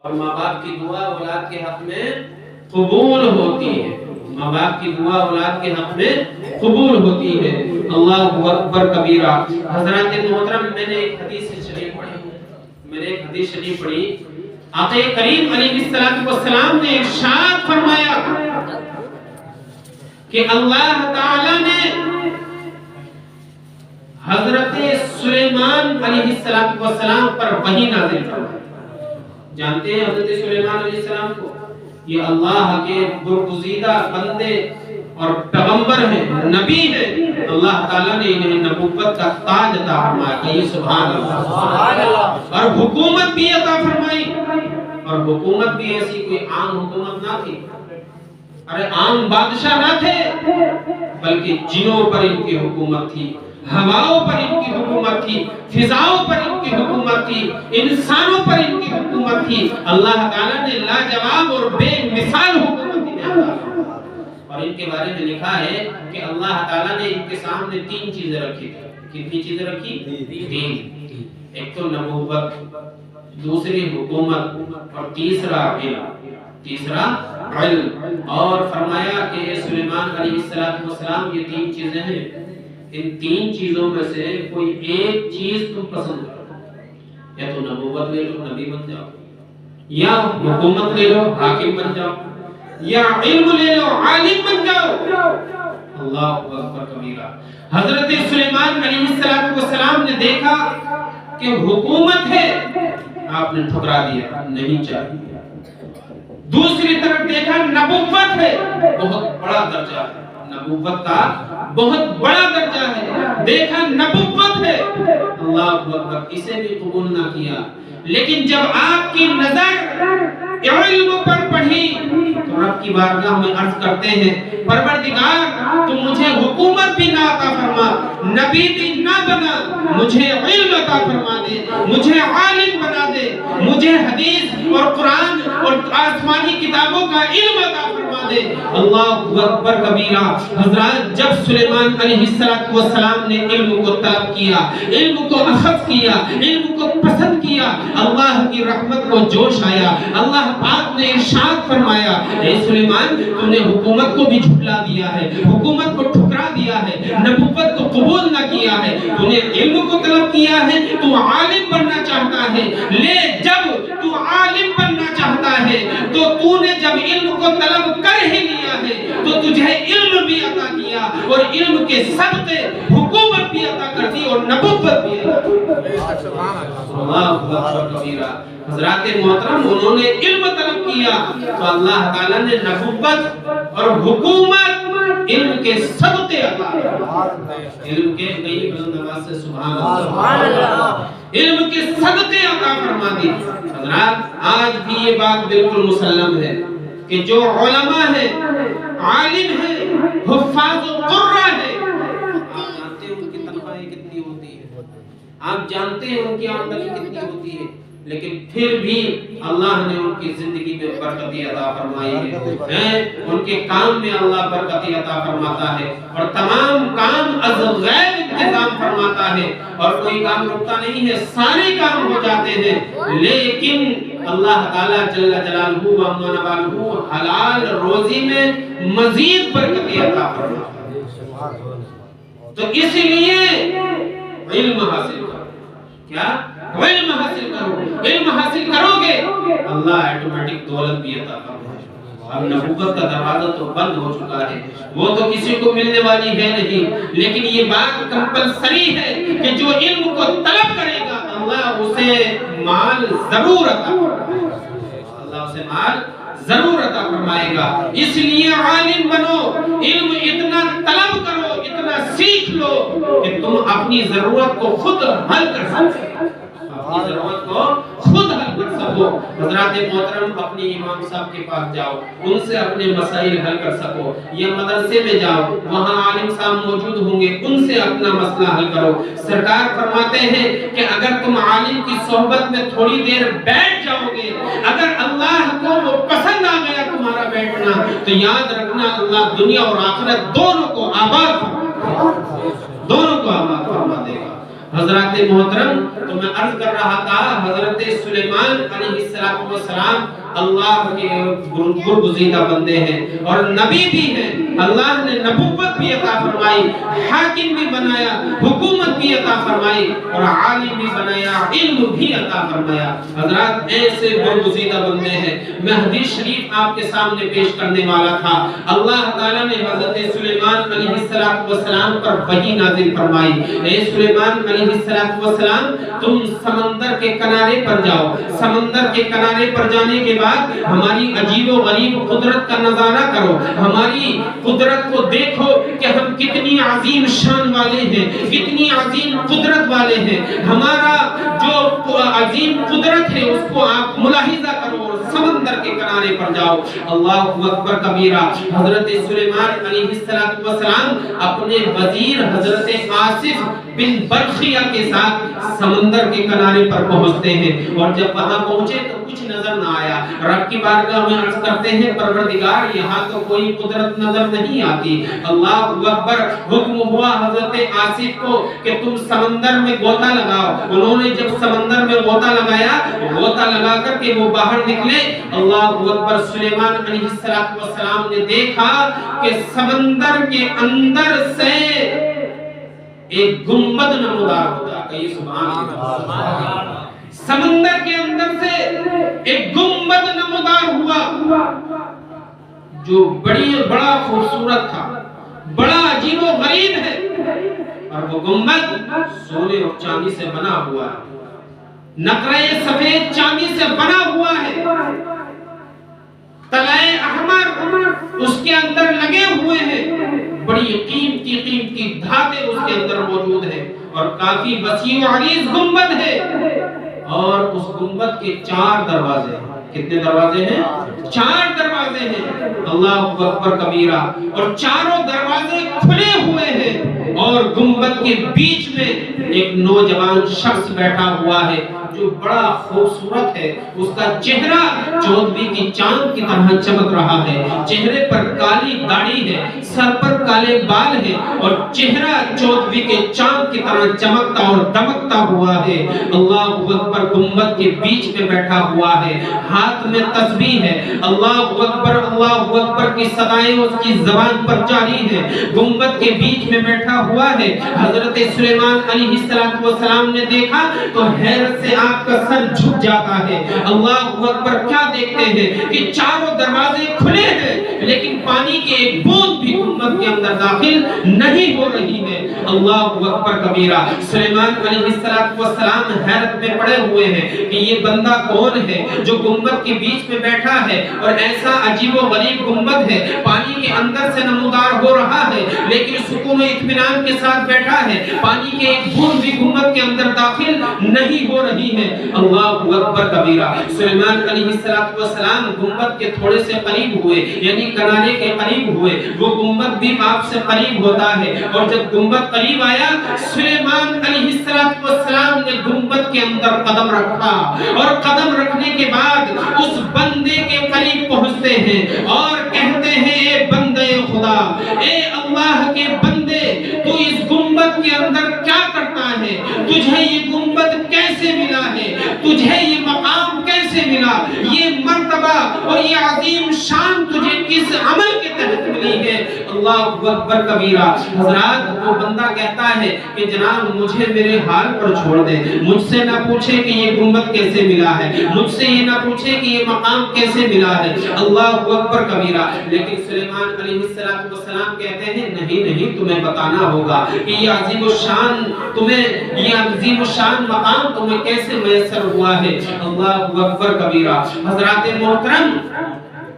اور ماں باپ کی دعا اولاد کے حق میں قبول ہوتی ہے، ماں باپ کی دعا اولاد کے حق میں قبول ہوتی ہے۔ اللہ اکبر کبیرہ۔ حضرات محترم، میں نے ایک حدیث شریف پڑھی، آقا کریم علیہ السلام نے ارشاد فرمایا کہ اللہ تعالی نے حضرت سلیمان علیہ السلام پر وحی نازل فرمائی۔ جانتے ہیں حضرت سلیمان علیہ السلام کو؟ یہ اللہ کے برگزیدہ بندے اور پیغمبر ہیں، نبی ہیں۔ اللہ تعالیٰ نے انہیں نبوت کا تاج عطا فرمایا، کہیے سبحان اللہ، اور حکومت بھی عطا فرمائی۔ اور حکومت بھی ایسی کوئی عام حکومت نہ تھی، ارے عام بادشاہ نہ تھے، بلکہ جنوں پر ان کی حکومت تھی، ہواؤں پر ان کی حکومت تھی، فضاؤں پر ان کی حکومت تھی، انسانوں پر ان کی حکومت تھی۔ اللہ تعالیٰ نے لاجواب اور بے مثال حکومت انہیں عطا فرمائی۔ اور ان کے بارے میں لکھا ہے کہ اللہ تعالیٰ نے ان کے سامنے تین چیزیں رکھی تھی۔ کتنی چیزیں رکھی؟ تین۔ ایک تو نبوت، دوسری حکومت، اور تیسرا علم۔ اور فرمایا کہ اے سلیمان علیہ السلام، یہ تین چیزیں ہیں، ان تین چیزوں میں سے کوئی ایک چیز تم پسند کرو، یا تو نبوت لے لو، نبی بن جاؤ، یا حکومت لے لو، حاکم بن جاؤ، یا علم لے لو، عالم بن جاؤ۔ اللہ اکبر کبیرہ۔ حضرت سلیمان علیہ السلام نے دیکھا کہ حکومت ہے، آپ نے ٹھکرا دیا، نہیں چاہیے۔ دوسری طرف دیکھا نبوت ہے، بہت بڑا درجہ ہے، نبوت کا بہت بڑا درجہ ہے، دیکھا نبوت ہے، اللہ اکبر، اسے بھی قبول نہ کیا۔ لیکن جب آپ کی نظر علم پر پڑھی تو رب کی بارگاہ میں عرض کرتے ہیں، پروردگار تو مجھے حکومت بھی نہ عطا فرما، نبی بھی نہ بنا، مجھے علم عطا فرما دے، مجھے عالم بنا دے، مجھے حدیث اور قرآن اور آسمانی کتابوں کا علم عطا فرما دے۔ اللہ اکبر کبیرہ۔ حضرات، جب سلیمان علیہ السلام نے علم کو طلب کیا، علم کو اخذ کیا، علم کو پسند کیا، اللہ کی رحمت کو جوش آیا۔ اللہ پاک نے ارشاد فرمایا، اے سلیمان، تم نے حکومت کو بھی جھٹلا دیا ہے، حکومت کو ٹھکرا دیا ہے، نبوت کو قبول نہ کیا ہے، تم نے علم کو طلب کیا ہے، تو عالم بننا چاہتا ہے، لے جب تو عالم بننا چاہتا ہے تو تو نے جب علم کو طلب کر ہی لیا ہے تو تجھے علم بھی عطا کیا، اور علم کے صدقے حکومت بھی عطا کر دی اور نبوت بھی عطا کر دی۔ اللہ اکبر کبیرہ۔ حضرات محترم، انہوں نے علم طلب کیا تو اللہ تعالیٰ نے نبوت اور حکومت علم کے صدقے عطا کر، علم کے کئی بلند آواز سے سبحان اللہ، علم کے صدقے عطا فرما دی۔ حضرات، آج بھی یہ بات بالکل مسلم ہے کہ جو علماء ہیں، عالم ہیں، حفاظ و قرہ ہیں، آپ جانتے ہیں ان کی تنخواہیں کتنی ہوتی ہے، آپ جانتے ہیں ان کی آمدنی کتنی ہوتی ہے، لیکن پھر بھی اللہ نے ان کی زندگی میں برکت عطا فرمائی ہے، ان کے کام میں اللہ برکت عطا فرماتا ہے، اور تمام کام از غیر انتظام فرماتا ہے، اور کوئی کام رکتا نہیں ہے، سارے کام ہو جاتے ہیں۔ لیکن اللہ تعالیٰ جل جلالہ و منوالہ حلال روزی میں مزید برکت عطا فرماتا ہے۔ تو اس لیے علم حاصل کرو، کیا؟ علم حاصل کرو، علم حاصل کرو گے اللہ ایٹومیٹک دولت بھی عطا فرمائے گا۔ اب نبوت کا دروازہ تو بند ہو چکا ہے، وہ تو کسی کو ملنے والی ہے نہیں، لیکن یہ بات کمپلسری ہے کہ جو علم کو طلب کرے گا اللہ اسے مال ضرور عطا فرمائے گا، اللہ اسے مال ضرور عطا فرمائے گا۔ اس لیے عالم بنو، علم اتنا طلب کرو، اتنا سیکھ لو کہ تم اپنی ضرورت کو خود حل کر سکو، اپنی ضرورت کو خود حل کر سکو۔ حضرات محترم، اپنی امام صاحب کے پاس جاؤ، ان سے اپنے مسائل حل کر سکو، یا مدرسے میں جاؤ، وہاں عالم صاحب موجود ہوں گے، ان سے اپنا مسئلہ حل کرو۔ سرکار فرماتے ہیں کہ اگر تم عالم کی صحبت میں تھوڑی دیر بیٹھ جاؤ گے، اگر اللہ کو وہ پسند آ گیا تمہارا بیٹھنا، تو یاد رکھنا اللہ دنیا اور آخرت دونوں کو آباد فرما دے گا، دونوں کو آباد فرما دے گا۔ حضرات محترم، تو تو میں عرض کر رہا تھا حضرت سلیمان علیہ السلام اللہ کے برگزیدہ بندے ہیں اور نبی بھی ہیں. اللہ نے نبوت بھی عطا فرمائی, حاکم بھی بنایا, حکومت بھی عطا فرمائی اور عالم بھی بنایا, علم بھی عطا فرمایا. حضرات ایسے برگزیدہ بندے ہیں. میں حدیث شریف آپ کے سامنے پیش کرنے والا تھا. اللہ تعالیٰ نے حضرت سلیمان علیہ السلام پر وحی نازل فرمائی, اے سلیمان علیہ السلام تم سمندر کے کنارے پر جاؤ. سمندر کے کنارے پر جانے کے بعد ہماری عجیب و غریب قدرت کا نظارہ کرو, ہماری قدرت کو دیکھو کہ ہم کتنی عظیم شان والے ہیں, کتنی عظیم قدرت والے ہیں. ہمارا جو عظیم قدرت ہے اس کو آپ ملاحظہ کرو اور سمندر کے کنارے پر جاؤ. اللہ اکبر کبیرہ. حضرت سلیمان علیہ السلام اپنے وزیر حضرت آصف بن برخیہ کے ساتھ سمندر کے کنارے پر پہنچتے ہیں اور جب وہاں پہنچے تو کچھ نظر نہ آیا. رب کی بارگاہ میں عرض کرتے ہیں پروردگار یہاں تو کوئی قدرت نظر نہیں آتی. اللہ اکبر. حکم ہوا حضرت آصف کو کہ تم سمندر میں غوطہ لگاؤ. انہوں نے جب سمندر میں غوطہ لگایا, غوطہ لگا کر کے وہ باہر نکلے. اللہ اکبر. سلیمان علیہ السلام نے دیکھا کہ سمندر کے اندر سے ایک گنبد نمودار ہوتا ہے. کہیں سبحان اللہ. سمندر کے اندر سے ایک گنبد نمودار ہوا جو بڑا خوبصورت تھا, بڑا عجیب و غریب ہے. اور وہ گنبد سونے اور چاندی سے بنا ہوا ہے, نقرے سفید چاندی سے بنا ہوا ہے, تلائے احمر اس کے اندر لگے ہوئے ہیں, بڑی قیمتی دھاتیں اس کے اندر موجود ہیں اور کافی وسیع و عریض گنبد ہے. اور اس گنبد کے 4 دروازے ہیں. کتنے دروازے ہیں؟ 4 دروازے ہیں. اللہ اکبر کبیرہ. اور چاروں دروازے کھلے ہوئے ہیں اور گنبد کے بیچ میں ایک نوجوان شخص بیٹھا ہوا ہے جو بڑا خوبصورت ہے. اس کا چہرہ چودویں کی چاند کی طرح چمک رہا ہے. چہرے پر کالی داڑھی ہے, سر پر کالے بال ہے اور چہرہ چودویں کے چاند کی طرح چمکتا اور دمکتا ہوا ہے. اللہ اکبر. گنبد کے بیچ میں بیٹھا ہوا ہے, ہاتھ میں تسبیح ہے. اللہ اکبر کی صدائیں اس کی زبان پر جاری ہے. گنبد کے بیچ میں بیٹھا ہوا ہے. حضرت سلیمان علیہ السلام نے دیکھا تو حیرت سے آپ کا سر جھک جاتا ہے. اللہ اکبر. کیا دیکھتے ہیں کہ چاروں دروازے کھلے ہیں لیکن پانی کی ایک بوند بھی گنبد کے اندر داخل نہیں ہو رہی ہے. اللہ اکبر کبیرہ. سلیمان علیہ السلام حیرت میں پڑے ہوئے ہیں کہ یہ بندہ کون ہے جو گنبد کے بیچ میں بیٹھا ہے اور ایسا عجیب و غریب گنبد ہے, پانی کے اندر سے نمودار ہو رہا ہے لیکن سکون و اطمینان کے ساتھ بیٹھا ہے, پانی کے ایک بوند بھی گنبد کے اندر داخل نہیں ہو رہی ہے. اللہ اکبر کبیرہ. سلیمان علیہ السلام گنبد کے تھوڑے سے قریب ہوئے, یعنی کنارے کے قریب ہوئے. وہ گنبد بھی آپ سے قریب ہوتا ہے اور جب گنبد قریب آیا سلیمان علیہ السلام نے گنبد کے اندر قدم رکھا اور قدم رکھنے کے بعد اس بندے کے قریب پہنچتے ہیں اور کہتے ہیں اے بندے خدا, اے اللہ کے بندے, تو اس گنبد کے اندر کیا کرتا ہے؟ تجھے یہ گنبد کیسے ملا ہے؟ تجھے یہ مقام کیسے ملا؟ یہ مرتبہ اور یہ عظیم شان تجھے کس عمل کے تحت ملی ہے؟ اللہ اکبر کبیرہ. حضرات وہ بندہ کہتا ہے کہ جناب مجھے میرے حال پر چھوڑ دے, مجھ سے نہ پوچھے کہ یہ گنبد کیسے ملا ہے, مجھ سے یہ نہ پوچھے کہ یہ مقام کیسے ملا ہے. اللہ اکبر کبیرہ. لیکن سلیمان علیہ السلام کہتے ہیں نہیں تمہیں بتانا ہوگا کہ یہ عظیم الشان یہ عظیم الشان مقام تمہیں کیسے میسر ہوا ہے. اللہ اکبر کبیرہ. حضرات محترم,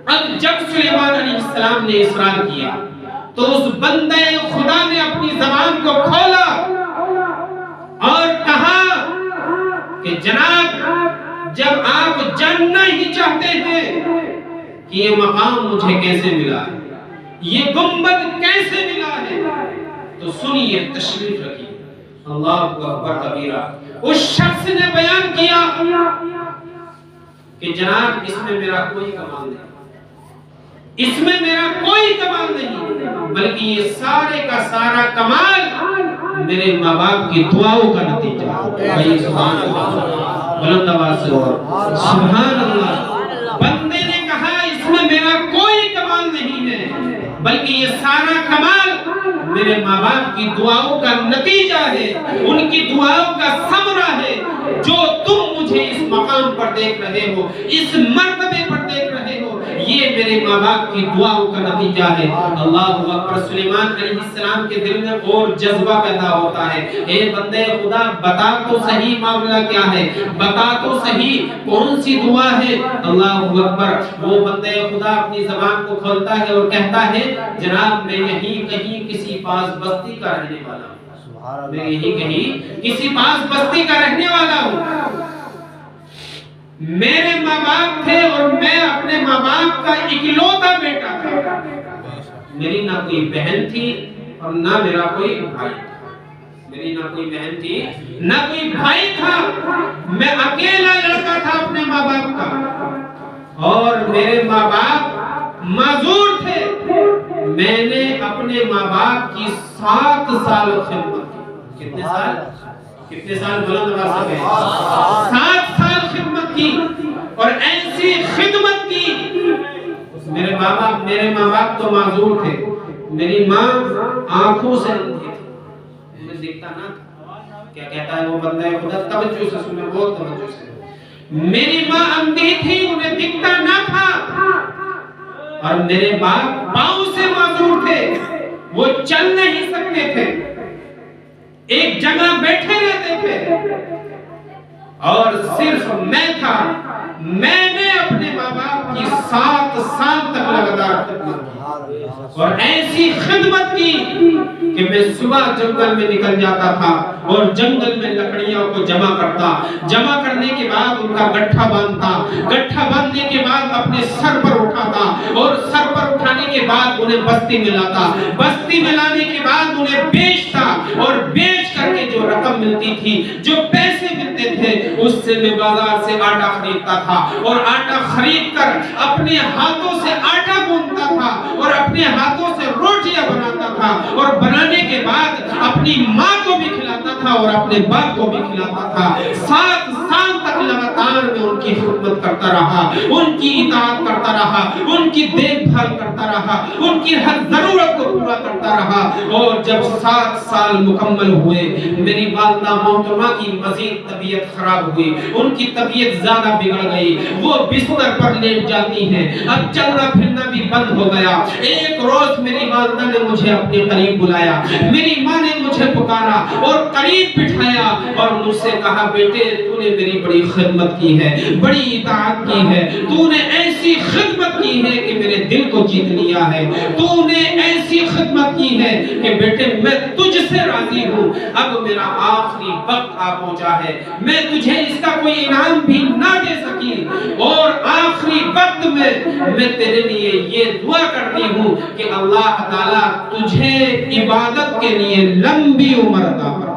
اب جب سلیمان علیہ السلام نے اصرار کیا تو اس بندے خدا نے اپنی زبان کو کھولا اور کہا کہ جناب جب آپ جاننا ہی چاہتے ہیں کہ یہ مقام مجھے کیسے ملا ہے, یہ گنبد کیسے ملا ہے, تو سنیے, تشریف رکھیے. اللہ اکبر کبیرہ. اس شخص نے بیان کیا کہ جناب اس میں میرا کوئی کمال نہیں, اس میں میرا کوئی کمال نہیں, بلکہ یہ سارے کا سارا کمال میرے ماں باپ کی دعاؤں کا نتیجہ ہے۔ سبحان اللہ، بلند آواز سے سبحان اللہ۔ بندے نے کہا اس میں میرا کوئی کمال نہیں ہے، بلکہ یہ سارا کمال میرے ماں باپ کی دعاؤں کا نتیجہ ہے، ان کی دعاؤں کا ثمرہ ہے۔ جو تم مجھے اس مقام پر دیکھ رہے ہو، اس مرتبے پر دیکھ رہے ہو، یہ میرے ماں باپ کی دعاؤں کا نتیجہ ہے۔ اللہ اکبر۔ سلیمان علیہ السلام کے دل میں اور جذبہ پیدا ہوتا ہے، اے بندے خدا بتا تو صحیح معاملہ کیا ہے، بتا تو صحیح کون سی دعا ہے۔ اللہ اکبر۔ وہ بندے خدا اپنی زبان کو کھولتا ہے اور کہتا ہے جناب میں یہیں کہیں کسی پاس بستی کا رہنے والا ہوں، میں یہیں کہیں کسی پاس بستی کا رہنے والا ہوں، میرے ماں باپ تھے اور میں اپنے ماں باپ کا اکلوتا بیٹا تھا، میری نہ کوئی بہن تھی اور نہ میرا کوئی بھائی تھا، میری نہ کوئی بہن تھی نہ کوئی بھائی تھا، میں اکیلا لڑکا تھا اپنے ماں باپ کا، اور میرے ماں باپ معذور تھے، میں نے اپنے ماں باپ کی 7 سال خدمت کی۔ کتنے سال؟ کتنے سال؟ بلند آواز سے 7 سال خدمت کی، اور ایسی خدمت کی۔ میرے ماں باپ تو معذور تھے، میری ماں آنکھوں سے اندھی تھی، مجھے دکھتا نہ تھا۔ کیا کہتا ہے وہ بندہ خدا؟ توجہ سے سنیں، بہت توجہ سے۔ میری ماں اندھی تھی، انہیں دکھتا نہ تھا، اور میرے باپ پاؤں سے معذور تھے، وہ چل نہیں سکتے تھے، ایک جگہ بیٹھے رہتے تھے، اور صرف میں تھا۔ میں نے اپنے ماں باپ کی 7 سال تک لگاتار خدمت کی، اور ایسی خدمت کی کہ میں صبح جنگل میں نکل جاتا تھا اور جنگل میں لکڑیوں کو جمع کرتا، جمع کرنے کے بعد ان کا گٹھا باندھتا، گٹھا باندھنے کے بعد اپنے سر پر اٹھاتا، اور سر پر اٹھانے کے بعد انہیں بستی میں لاتا، بستی میں لانے کے بعد انہیں بیچتا، اور بیچ کر کے جو رقم ملتی تھی، جو پیسے ملتے تھے، اس سے میں بازار سے آٹا خریدتا تھا، اور آٹا خرید کر اپنے ہاتھوں سے آٹا گوندتا تھا، اور اپنے ہاتھوں سے روٹیاں بناتا تھا، اور بنانے کے بعد اپنی ماں کو بھی کھلاتا تھا اور اپنے باپ کو بھی کھلاتا تھا۔ 7 سال تک لگاتار میں ان کی خدمت کرتا رہا، ان کی اطاعت کرتا رہا، ان کی دیکھ بھال کرتا رہا، ان کی ہر ضرورت کو پورا کرتا رہا۔ اور جب 7 سال مکمل ہوئے، میری والدہ محترمہ کی مزید طبیعت خراب ہوئی، ان کی طبیعت زیادہ بگڑ گئی، وہ بستر پر لیٹ جاتی ہیں، اب چلنا پھرنا بھی بند ہو گیا۔ ایک روز میری والدہ نے مجھے اپنے قریب بلایا، میری ماں نے مجھے پکارا اور قریب بٹھایا اور مجھ سے کہا بیٹے تو نے میری بڑی خدمت کی ہے، بڑی اطاعت کی ہے، تو نے ایسی خدمت کی ہے کہ میرے دل کو جیت لیا ہے، تو نے ایسی خدمت کی ہے کہ بیٹے میں تجھ سے راضی ہوں، اب میرا آخری وقت آ پہنچا ہے، میں تجھے اس کا کوئی انعام بھی نہ دے سکی، اور آخری وقت میں تیرے لیے یہ دعا کرتی ہوں کہ اللہ تعالیٰ تجھے عبادت کے لیے لمبی عمر عطا فرمائے۔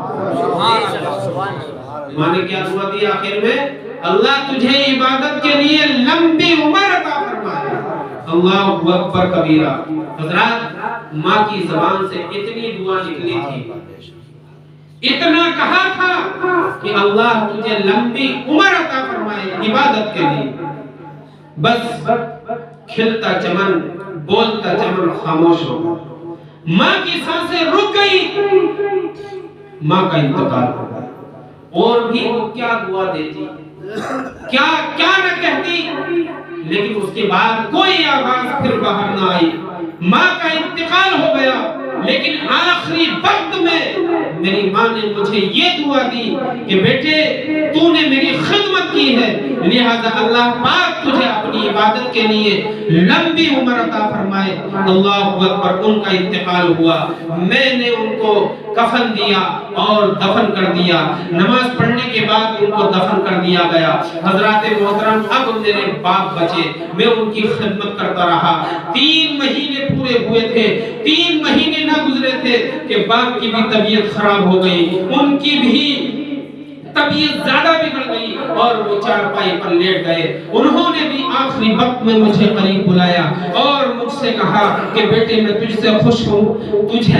ماں نے کیا دعا دی آخر میں؟ اللہ تجھے عبادت کے لیے لمبی عمر عطا فرمائے۔ اللہ اکبر کبیرہ۔ حضرات ماں کی زبان سے اتنی دعا نکلی تھی، اتنا کہا تھا کہ اللہ تجھے لمبی عمر عطا فرمائے عبادت کے لیے، بس کھلتا چمن بولتا چمن خاموش ہو گیا۔ ماں کی سانسیں رک گئی، ماں کا انتقال ہو گیا، اور بھی وہ کیا دعا دیتی، کیا نہ کہتی، لیکن اس کے بعد کوئی آواز پھر باہر نہ آئی۔ ماں کا انتقال ہو گیا، لیکن آخری وقت میں میری ماں نے مجھے یہ دعا دی کہ بیٹے تو نے میری خدمت کی ہے، لہذا اللہ پاک تجھے اپنی عبادت کے لیے لمبی عمر عطا فرمائے۔ اللہ اکبر۔ ان کا انتقال ہوا، میں نے ان کو کفن دیا اور دفن کر دیا، نماز پڑھنے کے بعد ان کو دفن کر دیا گیا۔ حضرات محترم اب میرے باپ بچے، میں ان کی خدمت کرتا رہا۔ 3 مہینے پورے ہوئے تھے، 3 مہینے نہ گزرے تھے کہ باپ کی بھی طبیعت خراب ہو گئی، ان کی بھی طبیعت زیادہ بگڑ گئی اور وہ چارپائی پر لیٹ گئے. انہوں نے بھی آخری وقت میں مجھے قریب بلایا اور مجھ سے کہا کہ بیٹے میں تجھ سے خوش ہوں, تجھ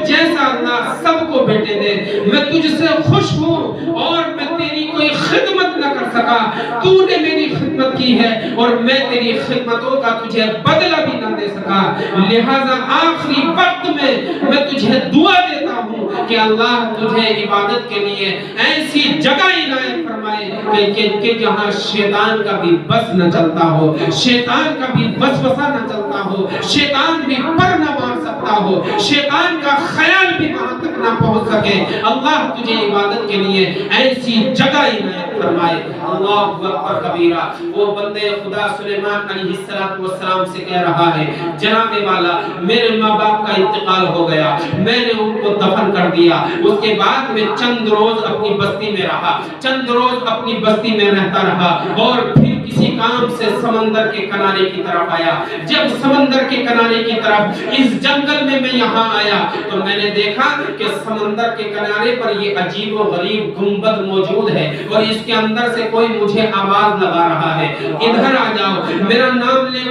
جیسا اللہ سب کو بیٹے دے, میں تجھ سے خوش ہوں اور میں تیری کوئی خدمت نہ کر سکا, تو نے میری خدمت کی ہے اور میں تیری خدمتوں کا تجھے بدلہ بھی نہ دے سکا, لہذا آخری وقت میں تجھے دعا دیتا ہوں کہ اللہ تجھے عبادت کے لیے ایسی جگہ عنایت فرمائے کہ جہاں شیطان کا بھی بس نہ چلتا ہو, شیطان کا بھی وسوسہ نہ چلتا ہو, شیطان بھی پر نہ مار سکتا ہو, شیطان کا خیال بھی وہاں تک نہ پہنچ سکے. اللہ تجھے عبادت کے لیے ایسی جگہ عنایت فرمائے. اللہ اکبر کبیرہ. وہ بندے خدا سلیمان علیہ السلام سے کہہ رہا ہے, جناب والا میرے ماں باپ کا انتقال ہو گیا, میں نے ان کو دفن کر دیا, اس کے بعد میں چند روز اپنی بستی میں رہا, چند روز اپنی بستی میں رہتا رہا اور پھر کسی کام سے سمندر کے کنارے کی طرف آیا. جب سمندر کے کنارے کی طرف اس جنگل میں یہاں آیا تو میں نے دیکھا کہ سمندر کے کنارے پر یہ عجیب و غریب گنبد موجود ہے اور اس کے اندر سے کوئی مجھے آواز لگا رہا ہے, ادھر آ جاؤ, میرا نام لے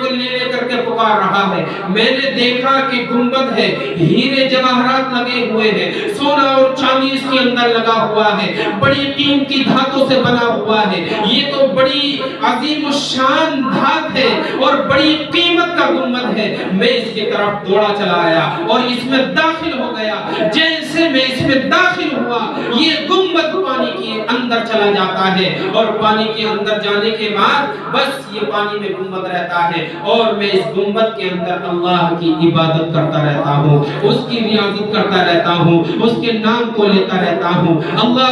کر کے پکار رہا ہے. میں نے دیکھا کہ گنبد ہے, ہیرے جواہرات لگے ہوئے ہیں, سونا اور چاندی اس کے اندر لگا ہوا ہے, بڑی قیمتی دھاتوں سے بنا ہوا ہے. یہ تو بڑی عظیم الشان دھات ہے اور بڑی قیمت کا گنبد ہے. میں اس کی طرف دوڑا چلا آیا اور اس میں داخل ہو گیا. جیسے میں اس میں داخل ہوا یہ گنبد پانی کے اندر چلا جاتا ہے اور پانی کے اندر جانے کے بعد بس یہ پانی میں گنبد رہتا ہے اور میں اس گنبد کے اندر اللہ کی عبادت کرتا رہتا ہوں, اس کی ریاضت کرتا رہتا ہوں, اس کے نام کو لیتا رہتا ہوں. اللہ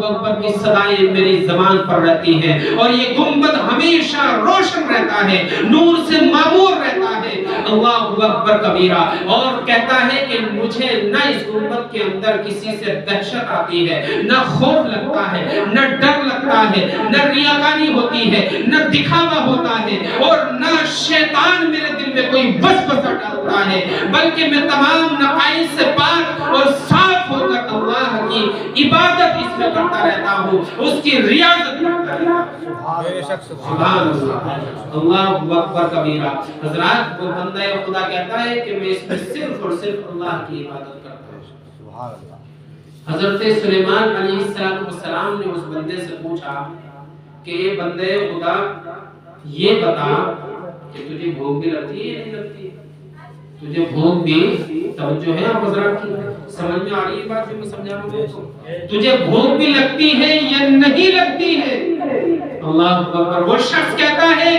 اکبر کی صدائیں میری زبان پر رہتی ہیں اور یہ گنبد ہمیشہ روشن رہتا ہے, نور سے معمور رہتا ہے. اللہ اکبر کبیرہ. اور کہتا ہے کہ مجھے نہ اس گنبد کے اندر کسی سے دہشت آتی ہے, نہ خوف لگتا ہے, نہ ڈر لگتا ہے, نہ ریاکاری ہوتی ہے, نہ دکھاوا ہوتا ہے اور نہ شیطان میرے دل میں کوئی وسوسہ ڈالتا ہے, بلکہ میں تمام نقائص سے پاک اور صاف ہو کر اللہ کی عبادت اس میں کرتا رہتا ہوں, اس کی ریاضت کرتا رہتا ہوں. سبحان اللہ. اللہ اکبر کبیرہ. حضرات وہ بندہ خدا کہتا ہے کہ میں اس میں صرف اور صرف اللہ کی عبادت کرتا ہوں. سبحان اللہ. حضرت سلیمان علیہ السلام نے اس بندے سے پوچھا کہ اے بندے خدا یہ بتا کہ تجھے بھوک بھی لگتی ہے یا نہیں لگتی؟ تجھے بھوک بھی, توجہ ہے آپ حضرات کی, سمجھ میں آ رہی ہے بات جو میں سمجھا رہا ہوں؟ تجھے بھوک بھی لگتی ہے یا نہیں لگتی ہے؟ اللہ اکبر. وہ شخص کہتا ہے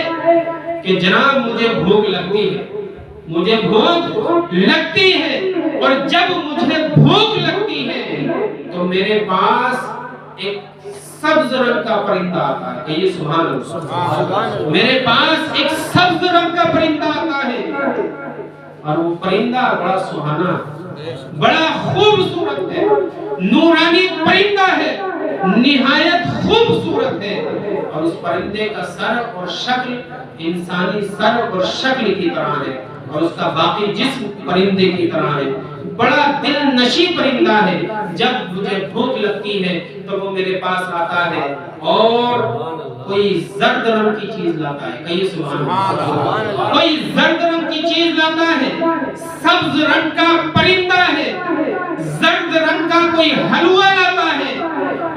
کہ جناب مجھے بھوک لگتی ہے, مجھے بھوک لگتی ہے اور جب مجھے بھوک لگتی ہے تو میرے پاس ایک سبز رنگ کا پرندہ آتا ہے. کہیے سبحان اللہ. میرے پاس ایک سبز رنگ کا پرندہ آتا ہے اور وہ پرندہ بڑا سہانا, بڑا خوبصورت ہے, نورانی پرندہ ہے, نہایت خوبصورت ہے اور اس پرندے کا سر اور شکل انسانی سر اور شکل کی طرح ہے اور اس کا باقی جسم پرندے کی طرح ہے. بڑا دل نشیں پرندہ ہے. جب مجھے بھوک لگتی ہے تو وہ میرے پاس آتا ہے اور کوئی زرد رنگ کی چیز لاتا ہے. کہیے سبحان اللہ. کوئی زرد رنگ کی چیز لاتا ہے, سبز رنگ کا پرندہ ہے, زرد رنگ کا کوئی حلوہ لاتا ہے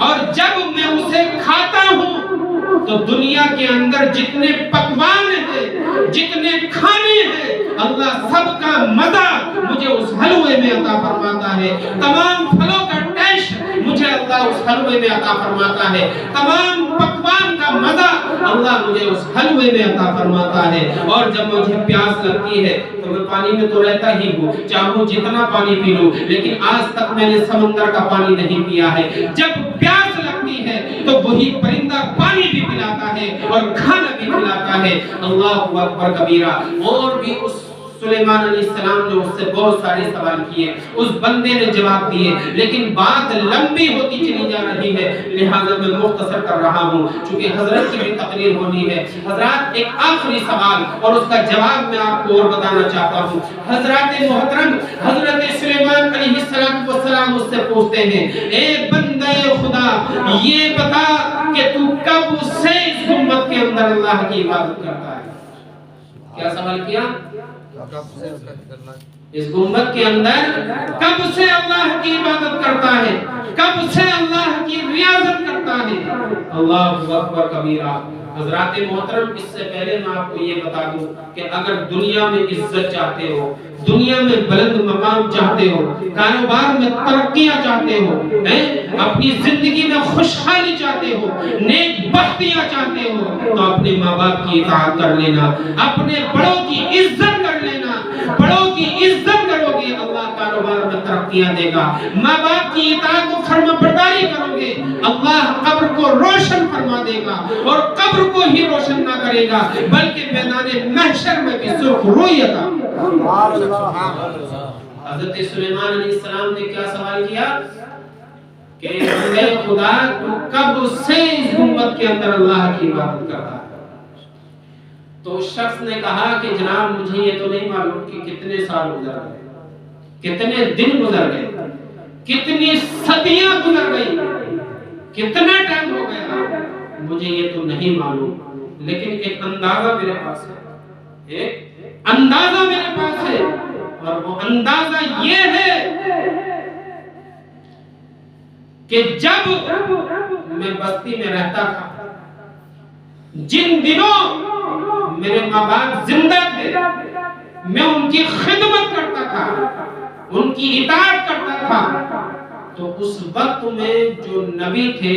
اور جب میں اسے کھاتا ہوں تو دنیا کے اندر جتنے پکوان ہیں, جتنے کھانے ہیں, اللہ سب کا مزہ مجھے اس حلوے میں عطا فرماتا ہے. تمام پھلوں کا ٹیسٹ مجھے اللہ اس حلوے میں عطا فرماتا ہے. تمام پکوان کا مزہ اللہ مجھے اس حلوے میں عطا فرماتا ہے. اور جب مجھے پیاس لگتی ہے تو میں پانی میں تو رہتا ہی ہوں, چاہوں جتنا پانی پی لوں, لیکن آج تک میں نے سمندر کا پانی نہیں پیا ہے. جب پیاس لگتی ہے تو وہی پرندہ پانی بھی پلاتا ہے اور کھانا بھی کھلاتا ہے. اللہ اکبر کبیرہ. اور بھی اس سلیمان علیہ السلام نے اس سے بہت سارے سوال کیے، اس بندے نے جواب دیے، لیکن بات لمبی ہوتی چلی جا رہی ہے، لہذا میں مختصر کر رہا ہوں چونکہ حضرت کی بھی تقریر ہونی ہے۔ حضرات ایک آخری سوال اور اس کا جواب میں آپ کو اور بتانا چاہتا ہوں۔ حضرات محترم، حضرت سلیمان علیہ السلام اس سے پوچھتے ہیں، اے بندے خدا یہ بتا کہ تو کب سے اس گنبد کے اندر اللہ کی عبادت کرتا ہے؟ کیا سوال کیا؟ اس گنبد کے اندر کب سے اللہ کی عبادت کرتا ہے، کب سے اللہ کی ریاضت کرتا ہے؟ اللہ اکبر کبیرہ۔ حضرات محترم، اس سے پہلے میں آپ کو یہ بتا دوں کہ اگر دنیا میں عزت چاہتے ہو، دنیا میں بلند مقام چاہتے ہو، کاروبار میں ترقیاں چاہتے ہو، اپنی زندگی میں خوشحالی چاہتے ہو، نیک بختیاں چاہتے ہو، تو اپنے ماں باپ کی اطاعت کر لینا، اپنے بڑوں کی عزت کر لینا۔ بڑوں کی عزت کرو گے، اللہ کاروبار میں ترقیاں دے گا۔ ماں باپ کی اطاعت و فرما برداری کرو گے، اللہ قبر کو روشن فرما دے گا، اور قبر کو ہی روشن نہ کرے گا بلکہ میدان محشر میں بھی سرخ روئی عطا۔ حضرت سلیمان علیہ السلام نے کیا سوال کیا کہ اے خدا تو کب سے اس گنبد کے اندر اللہ کی عبادت کرتا ہے؟ تو اس شخص نے کہا کہ جناب مجھے یہ تو نہیں معلوم کہ کتنے سال گزر گئے، کتنے دن گزر گئے، کتنی صدیاں گزر گئی، کتنا ٹائم ہو گیا، مجھے یہ تو نہیں معلوم، لیکن ایک اندازہ میرے پاس ہے، ایک اندازہ میرے پاس ہے، اور وہ اندازہ یہ ہے کہ جب میں بستی میں رہتا تھا، جن دنوں میرے ماں باپ زندہ تھے، میں ان کی خدمت کرتا تھا، ان کی اطاعت کرتا تھا، تو اس وقت میں جو نبی تھے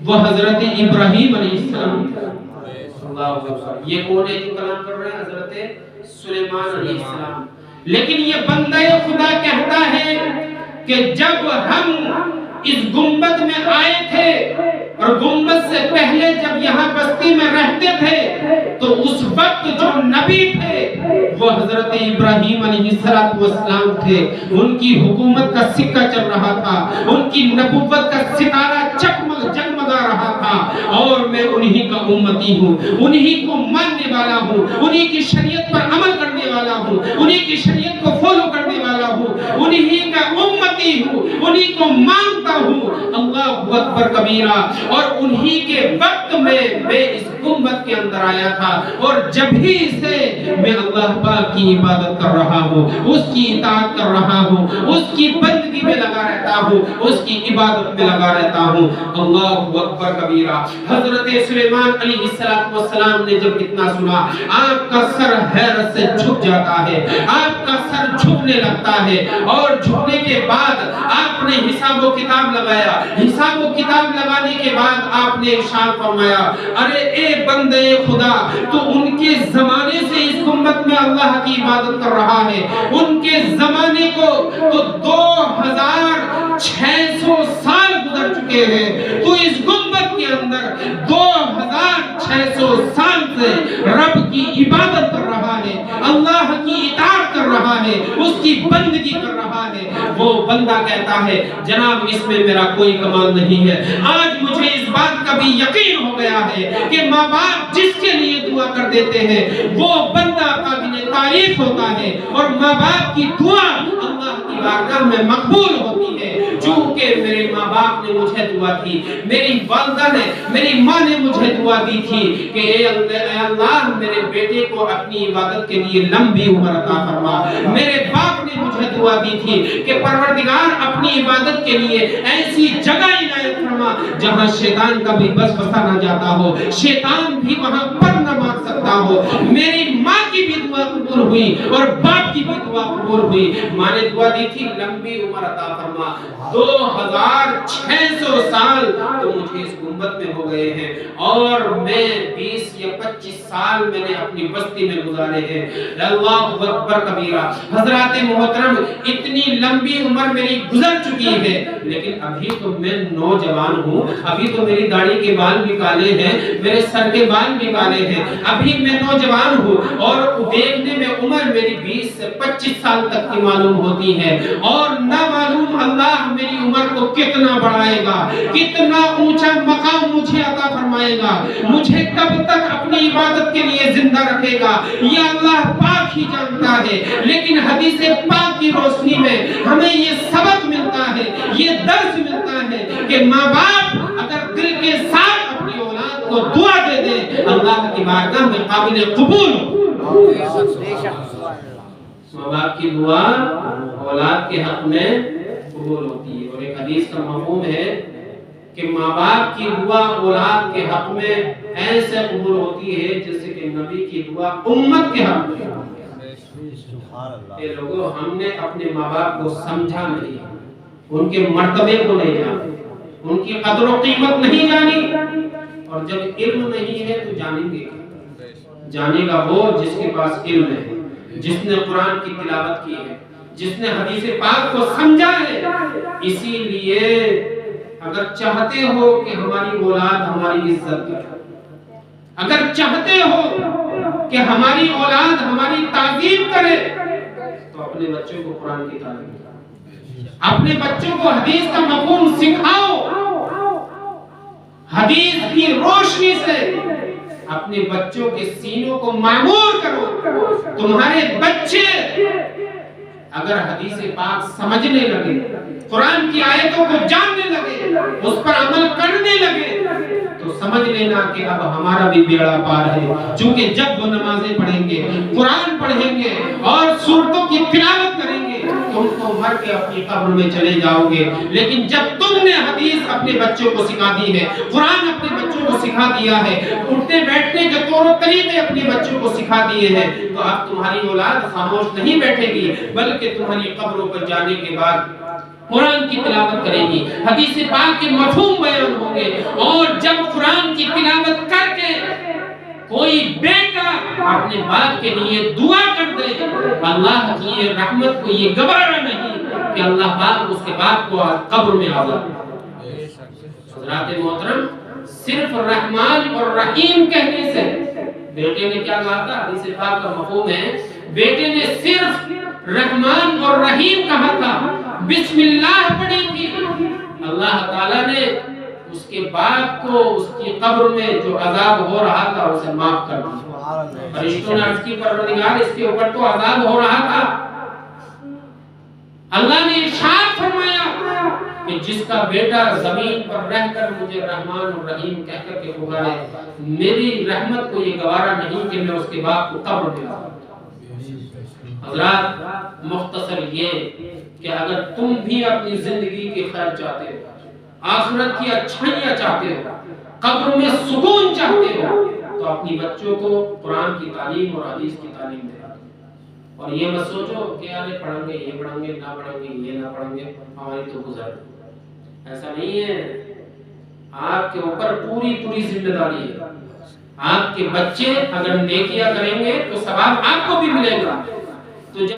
وہ حضرت ابراہیم علیہ السلام تھے۔ اللہ اکبر۔ یہ کون ہے جو کلام کر رہے ہیں؟ حضرت سلیمان علیہ السلام۔ لیکن یہ بندہ خدا کہتا ہے کہ جب ہم اس گنبد میں آئے تھے اور گنبد سے پہلے جب یہاں بستی میں رہتے تھے تو اس وقت جو نبی تھے وہ حضرت ابراہیم علیہ السلام تھے، ان کی حکومت کا سکہ چل رہا تھا، ان کی نبوت کا ستارہ جگمگا رہا تھا، اور میں انہی کا امتی ہوں، انہی کو ماننے والا ہوں، انہی کی شریعت پر عمل کرنے والا ہوں، انہی کی شریعت کو فالو کرنے والا ہوں، انہی کا امتی ہوں، انہی کو مانتا ہوں۔ اللہ اکبر کبیرہ۔ اور انہی کے وقت میں اس گنبد کے اندر آیا تھا، اور جب ہی سے میں اللہ پاک کی عبادت کر رہا ہوں، اس کی اطاعت کر رہا ہوں، اس کی بندگی میں لگا رہتا ہوں، اس کی عبادت میں لگا رہتا ہوں۔ اللہ اکبر کبیرہ۔ حضرت سلیمان علیہ السلام نے جب اتنا سنا، آپ کا سر حیرت سے جھک جاتا ہے، آپ کا سر جھکنے لگتا ہے، اور جھکنے کے بعد آپ نے حساب و کتاب لگایا، حساب و کتاب لگانے کے بعد آپ نے ارشاد فرمایا، ارے اے بندے خدا تو ان کے زمانے سے اس گنبد میں اللہ کی عبادت کر رہا ہے، ان کے زمانے کو تو 2600 سال گزر چکے ہیں، تو اس گنبد کے اندر 2600 سال سے رب کی عبادت کر رہا ہے، اللہ کی اطاعت کر رہا ہے، اس کی بندگی کر رہا ہے۔ وہ بندہ کہتا ہے جناب اس میں میرا کوئی کمال نہیں ہے، آج مجھے اس بات کا بھی یقین ہو گیا ہے کہ ماں باپ جس کے لیے دعا کر دیتے ہیں وہ بندہ قابل تعریف ہوتا ہے، اور ماں باپ کی دعا اللہ کی بارگاہ میں مقبول ہوتی ہے۔ چونکہ میرے ماں باپ نے مجھے دعا دی، میری والدہ نے، میری ماں نے مجھے دعا دی تھی کہ اے اللہ میرے بیٹے کو اپنی عبادت کے لیے لمبی عمر عطا فرما، میرے باپ نے مجھے دعا دی تھی کہ پروردگار اپنی عبادت کے لیے ایسی جگہ عنایت فرما جہاں شیطان کا بھی بس بسا نہ جاتا ہو، شیطان بھی وہاں پر نہ مار سکتا ہو۔ میری ماں کی بھی دعا قبول ہوئی اور باپ کی بھی دعا قبول ہوئی، ماں نے دعا دی تھی لمبی عمر عطا فرما۔ 2600 سال تو مجھے اس گنبد میں ہو گئے ہیں، اور میں 20 یا 25 سال میں نے اپنی بستی میں گزارے ہیں۔ اللہ اکبر کبیرہ۔ حضرات محترم، اتنی لمبی عمر میری گزر چکی ہے، لیکن ابھی تو میں نوجوان ہوں، ابھی تو میری داڑھی کے بال بھی کالے ہیں، میرے سر کے بال بھی کالے ہیں، ابھی میں نوجوان ہوں، اور اور دیکھنے میں عمر میری 20 سے 25 سال تک کی معلوم ہوتی ہے، اور نہ معلوم اللہ میری عمر کو کتنا بڑھائے گا، کتنا اونچا مقام مجھے عطا فرمائے گا، مجھے کب تک اپنی عبادت کے لیے زندہ رکھے گا، یہ اللہ پاک ہی جانتا ہے۔ لیکن حدیث پاک کی روشنی میں ہمیں یہ سبق ملتا ہے، یہ درس ملتا ہے کہ ماں باپ اگر دل کے ساتھ اپنی اولاد کو دعا دے دے، اللہ کی بارگاہ میں قابل قبول ماں باپ کی دعا اولاد کے حق میں قبول ہوتی ہے۔ اور ایک حدیث کا مفہوم ہے کہ ماں باپ کی دعا اولاد کے حق میں ایسے قبول ہوتی ہے جیسے کہ نبی کی دعا امت کے حق میں۔ اے لوگوں، ہم نے اپنے ماں باپ کو سمجھا نہیں، ان کے مرتبے کو نہیں جانا، ان کی قدر و قیمت نہیں جانی، اور جب علم نہیں ہے تو جانیں گے کیا؟ جانے گا وہ جس کے پاس علم ہے، جس نے قرآن کی تلاوت کی ہے، جس نے حدیث پاک کو سمجھا ہے۔ اسی لیے اگر چاہتے ہو کہ ہماری اولاد ہماری عزت کرے، اگر چاہتے ہو کہ ہماری اولاد ہماری تعظیم کرے، تو اپنے بچوں کو قرآن کی تعلیم دو، اپنے بچوں کو حدیث کا مفہوم سکھاؤ، حدیث کی روشنی سے اپنے بچوں کے سینوں کو معمور کرو۔ تمہارے بچے اگر حدیث پاک سمجھنے لگے، قرآن کی آیتوں کو جاننے لگے، اس پر عمل کرنے لگے، تو سمجھ لینا کہ اب ہمارا بھی بیڑا پار ہے۔ چونکہ جب وہ نمازیں پڑھیں گے، قرآن پڑھیں گے اور سورتوں کی تلاوت کریں گے، تم تو مر کے اپنی قبر میں چلے جاؤ گے۔ لیکن جب تم نے حدیث اپنے بچوں کو سکھا دی ہے، قرآن اپنے بچوں کو سکھا دیا ہے، اٹھنے بیٹھنے کے طور و طریقے اپنے بچوں کو سکھا دیے ہیں، تو اب تمہاری اولاد خاموش نہیں بیٹھے گی، بلکہ تمہاری قبروں پر جانے کے بعد قرآن کی تلاوت کرے گی، حدیث پاک کے مفہوم بیان ہوں گے۔ اور جب قرآن کی تلاوت کر کے کوئی بیٹا اپنے باپ کے لیے دعا کر دے، اللہ کی یہ رحمت کو یہ گوارا نہیں کہ اللہ پاک اس کے باپ کو قبر میں عذاب دے۔ حضرات محترم، صرف رحمان اور رحیم کہنے سے بیٹے نے کیا کہا تھا؟ حدیث پاک کا مفہوم ہے، بیٹے نے صرف رحمان اور رحیم کہا تھا، بسم اللہ پڑھی تھی، اللہ تعالیٰ نے اس کے باپ کو اس کی قبر میں جو عذاب ہو رہا تھا اسے معاف کر دیا۔ فرشتوں نے عرض کی پروردگار اس کے اوپر تو عذاب ہو رہا تھا، اللہ نے ارشاد فرمایا کہ جس کا بیٹا زمین پر رہ کر مجھے رحمان اور رحیم کہہ کر کے پکارے، میری رحمت کو یہ گوارا نہیں کہ میں اس کے باپ کو قبر میں ڈالوں۔ حضرات، مختصر یہ کہ اگر تم بھی اپنی زندگی کی خیر چاہتے ہو، آخرت کی اچھائیاں چاہتے ہو، قبر میں سکون چاہتے ہو، تو اپنی بچوں کو قرآن کی تعلیم اور حدیث کی تعلیم دے۔ اور یہ مت سوچو کہ یار پڑھیں گے، یہ پڑھیں گے، نہ پڑھیں گے، یہ نہ پڑھیں گے، ہماری تو گزر۔ ایسا نہیں ہے، آپ کے اوپر پوری ذمہ داری ہے۔ آپ کے بچے اگر نیکیاں کریں گے تو ثواب آپ کو بھی ملے گا،